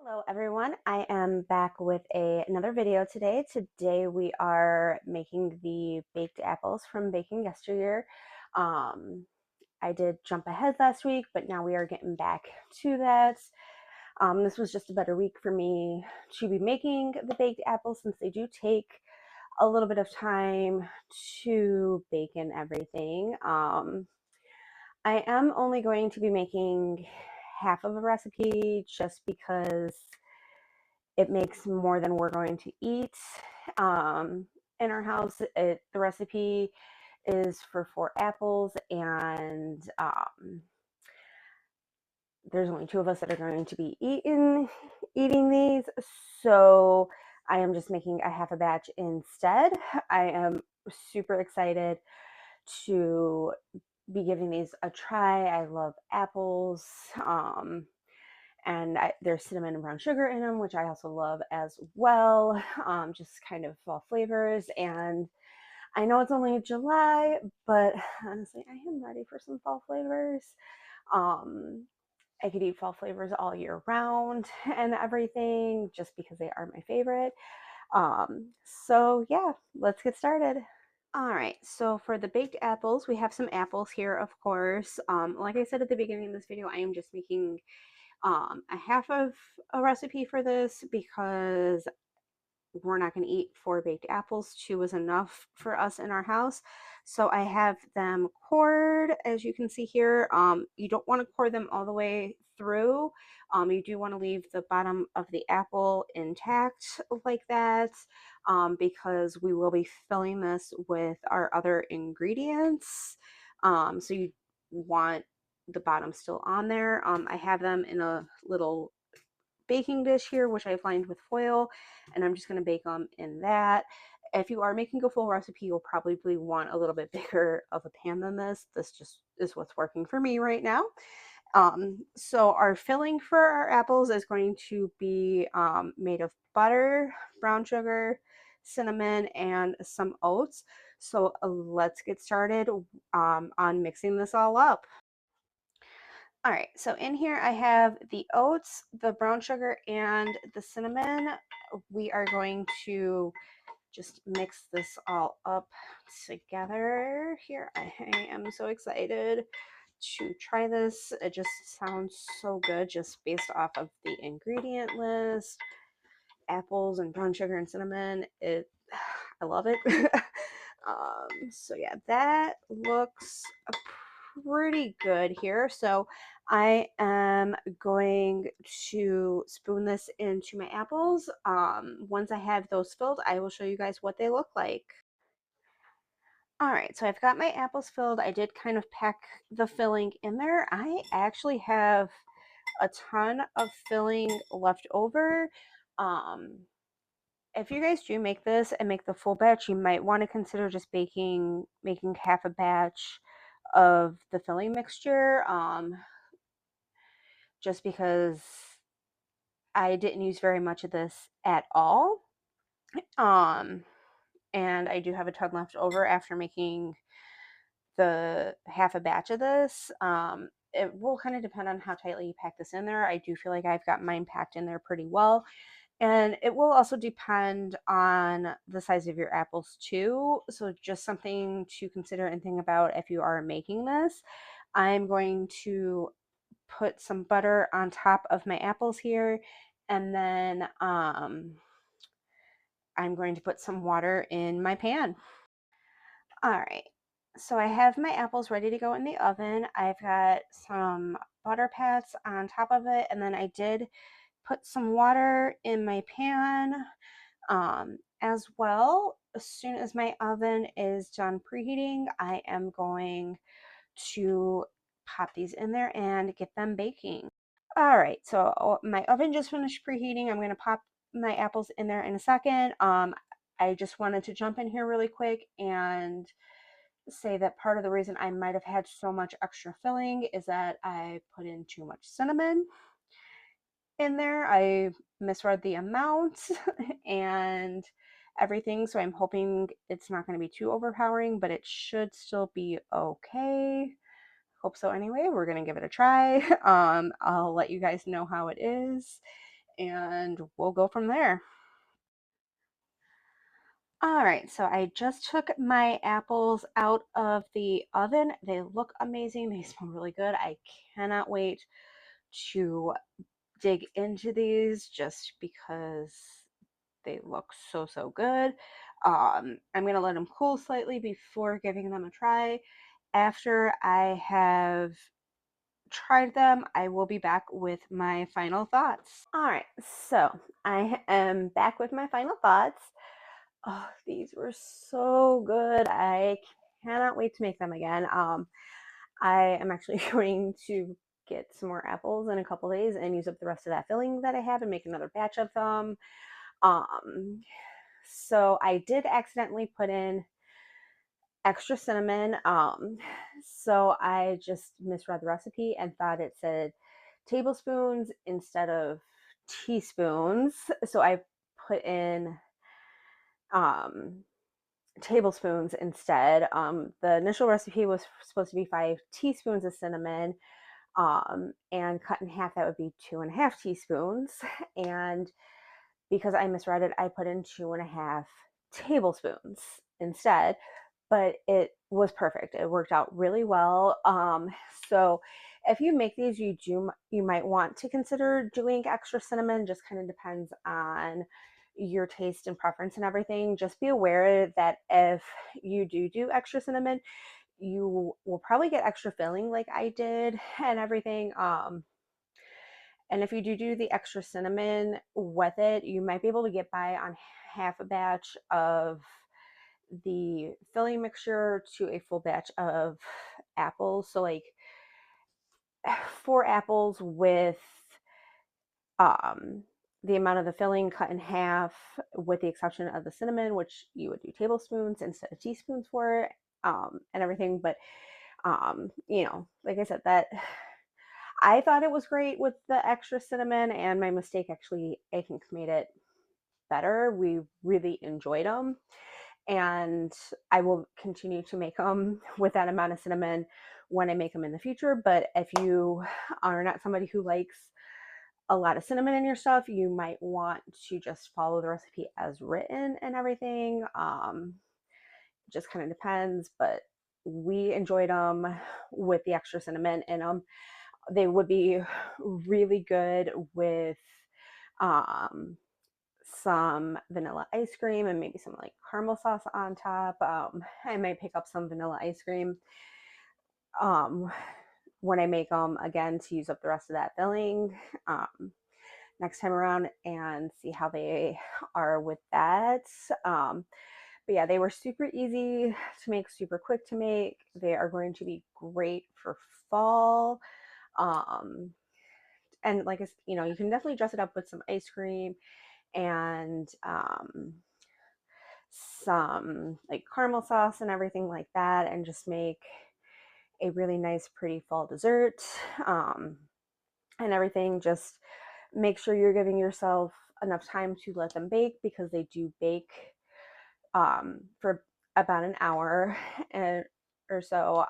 Hello everyone, I am back with another video today. Today we are making the baked apples from Baking Yesteryear. I did jump ahead last week, but now we are getting back to that. This was just a better week for me to be making the baked apples since they do take a little bit of time to bake and everything. I am only going to be making half of a recipe just because it makes more than we're going to eat in our house. The recipe is for 4 apples, and there's only 2 of us that are going to be eating these. So I am just making a half a batch instead. I am super excited to be giving these a try. I love apples. And there's cinnamon and brown sugar in them, which I also love as well. Just kind of fall flavors. And I know it's only July, but honestly, I am ready for some fall flavors. I could eat fall flavors all year round and everything just because they are my favorite. So yeah, let's get started. All right, so for the baked apples, we have some apples here, of course. Like I said at the beginning of this video, I am just making a half of a recipe for this because we're not going to eat 4 baked apples. 2 is enough for us in our house. So I have them cored, as you can see here. You don't want to core them all the way through. You do want to leave the bottom of the apple intact like that, because we will be filling this with our other ingredients. So you want the bottom still on there. I have them in a little baking dish here, which I've lined with foil, and I'm just going to bake them in that. If you are making a full recipe, you'll probably want a little bit bigger of a pan than this. This just is what's working for me right now. So our filling for our apples is going to be made of butter, brown sugar, cinnamon, and some oats. So let's get started on mixing this all up. All right, so in here I have the oats, the brown sugar, and the cinnamon. We are going to just mix this all up together here. I am so excited to try this. It just sounds so good just based off of the ingredient list. Apples and brown sugar and cinnamon. I love it. So yeah, that looks pretty good here. So I am going to spoon this into my apples. Once I have those filled, I will show you guys what they look like. All right, so I've got my apples filled. I did kind of pack the filling in there. I actually have a ton of filling left over. If you guys do make this and make the full batch, you might want to consider just making half a batch of the filling mixture, just because I didn't use very much of this at all. And I do have a ton left over after making the half a batch of this. It will kind of depend on how tightly you pack this in there. I do feel like I've got mine packed in there pretty well. And it will also depend on the size of your apples too. So just something to consider and think about if you are making this. I'm going to put some butter on top of my apples here, and then I'm going to put some water in my pan. All right, so I have my apples ready to go in the oven. I've got some butter pats on top of it, and then I did put some water in my pan as well. As soon as my oven is done preheating, I am going to pop these in there and get them baking. All right, so my oven just finished preheating. I'm going to pop my apples in there in a second. I just wanted to jump in here really quick and say that part of the reason I might have had so much extra filling is that I put in too much cinnamon in there. I misread the amount and everything, so I'm hoping it's not going to be too overpowering, but it should still be okay. Hope so anyway. We're going to give it a try. I'll let you guys know how it is. and we'll go from there. All right, so I just took my apples out of the oven. They look amazing. They smell really good. I cannot wait to dig into these just because they look so good. I'm gonna let them cool slightly before giving them a try. After I have tried them, I will be back with my final thoughts. All right, so I am back with my final thoughts. Oh, these were so good. I cannot wait to make them again. I am actually going to get some more apples in a couple days and use up the rest of that filling that I have and make another batch of them. Um, so I did accidentally put in extra cinnamon. So I just misread the recipe and thought it said tablespoons instead of teaspoons. So I put in um, tablespoons instead. The initial recipe was supposed to be 5 teaspoons of cinnamon, and cut in half, that would be 2.5 teaspoons. And because I misread it, I put in 2.5 tablespoons instead, but it was perfect. It worked out really well. So if you make these, you might want to consider doing extra cinnamon. Just kind of depends on your taste and preference and everything. Just be aware that if you do extra cinnamon, you will probably get extra filling like I did and everything. And if you do the extra cinnamon with it, you might be able to get by on half a batch of the filling mixture to a full batch of apples. So like 4 apples with um, the amount of the filling cut in half, with the exception of the cinnamon, which you would do tablespoons instead of teaspoons for it, and everything. But like I said, that I thought it was great with the extra cinnamon, and my mistake actually, I think, made it better. We really enjoyed them, and I will continue to make them with that amount of cinnamon when I make them in the future. But if you are not somebody who likes a lot of cinnamon in your stuff, you might want to just follow the recipe as written and everything. Just kind of depends, but we enjoyed them with the extra cinnamon in them. They would be really good with um, some vanilla ice cream and maybe some like caramel sauce on top. I might pick up some vanilla ice cream um, when I make them again to use up the rest of that filling next time around and see how they are with that. But yeah, they were super easy to make, super quick to make. They are going to be great for fall. Um, and like you can definitely dress it up with some ice cream and some like caramel sauce and everything like that, and just make a really nice, pretty fall dessert um, and everything. Just make sure you're giving yourself enough time to let them bake, because they do bake for about an hour and, or so.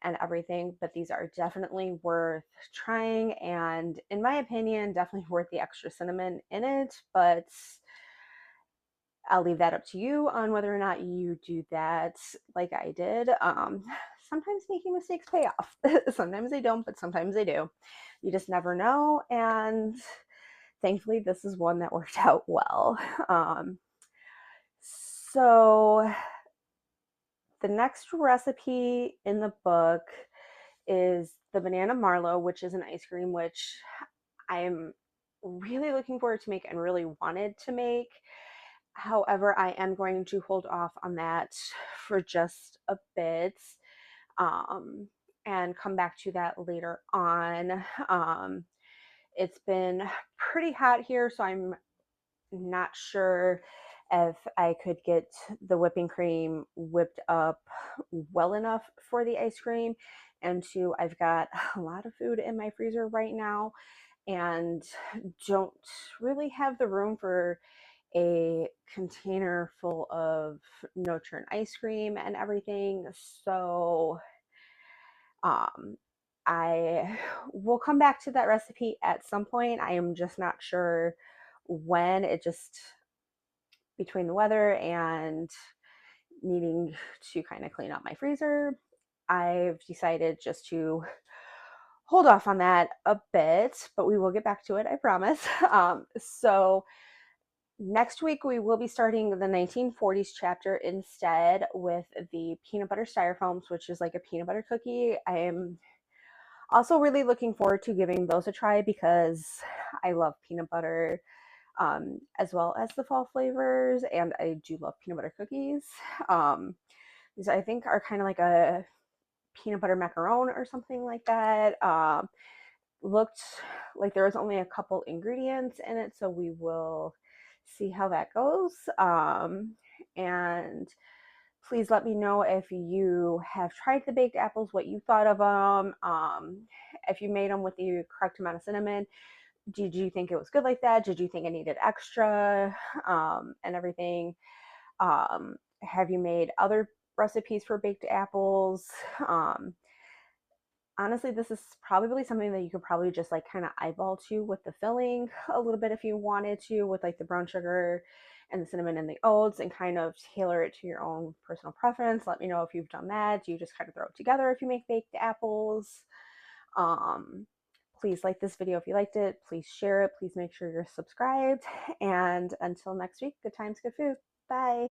And everything, but these are definitely worth trying, and in my opinion, definitely worth the extra cinnamon in it. But I'll leave that up to you on whether or not you do that like I did. Sometimes making mistakes pay off. Sometimes they don't, but sometimes they do. You just never know. And thankfully, this is one that worked out well. So the next recipe in the book is the banana marlowe, which is an ice cream which I'm really looking forward to make and really wanted to make. However, I am going to hold off on that for just a bit, um, and come back to that later on. It's been pretty hot here, so I'm not sure if I could get the whipping cream whipped up well enough for the ice cream. And two, I've got a lot of food in my freezer right now and don't really have the room for a container full of no churn ice cream and everything. So I will come back to that recipe at some point. I am just not sure when. It just, between the weather and needing to kind of clean up my freezer, I've decided just to hold off on that a bit, but we will get back to it, I promise. So next week we will be starting the 1940s chapter instead with the peanut butter styrofoams, which is like a peanut butter cookie. I am also really looking forward to giving those a try because I love peanut butter, as well as the fall flavors, and I do love peanut butter cookies. These I think are kind of like a peanut butter macaron or something like that. Looked like there was only a couple ingredients in it, so we will see how that goes. And please let me know if you have tried the baked apples, what you thought of them. If you made them with the correct amount of cinnamon, did you think it was good like that? Did you think it needed extra, and everything? Have you made other recipes for baked apples? Um, Honestly, this is probably something that you could probably just like kind of eyeball to with the filling a little bit if you wanted to, with like the brown sugar and the cinnamon and the oats, and kind of tailor it to your own personal preference. Let me know if you've done that. Do you just kind of throw it together if you make baked apples? Um, please like this video if you liked it. Please share it. Please make sure you're subscribed. And until next week, good times, good food. Bye.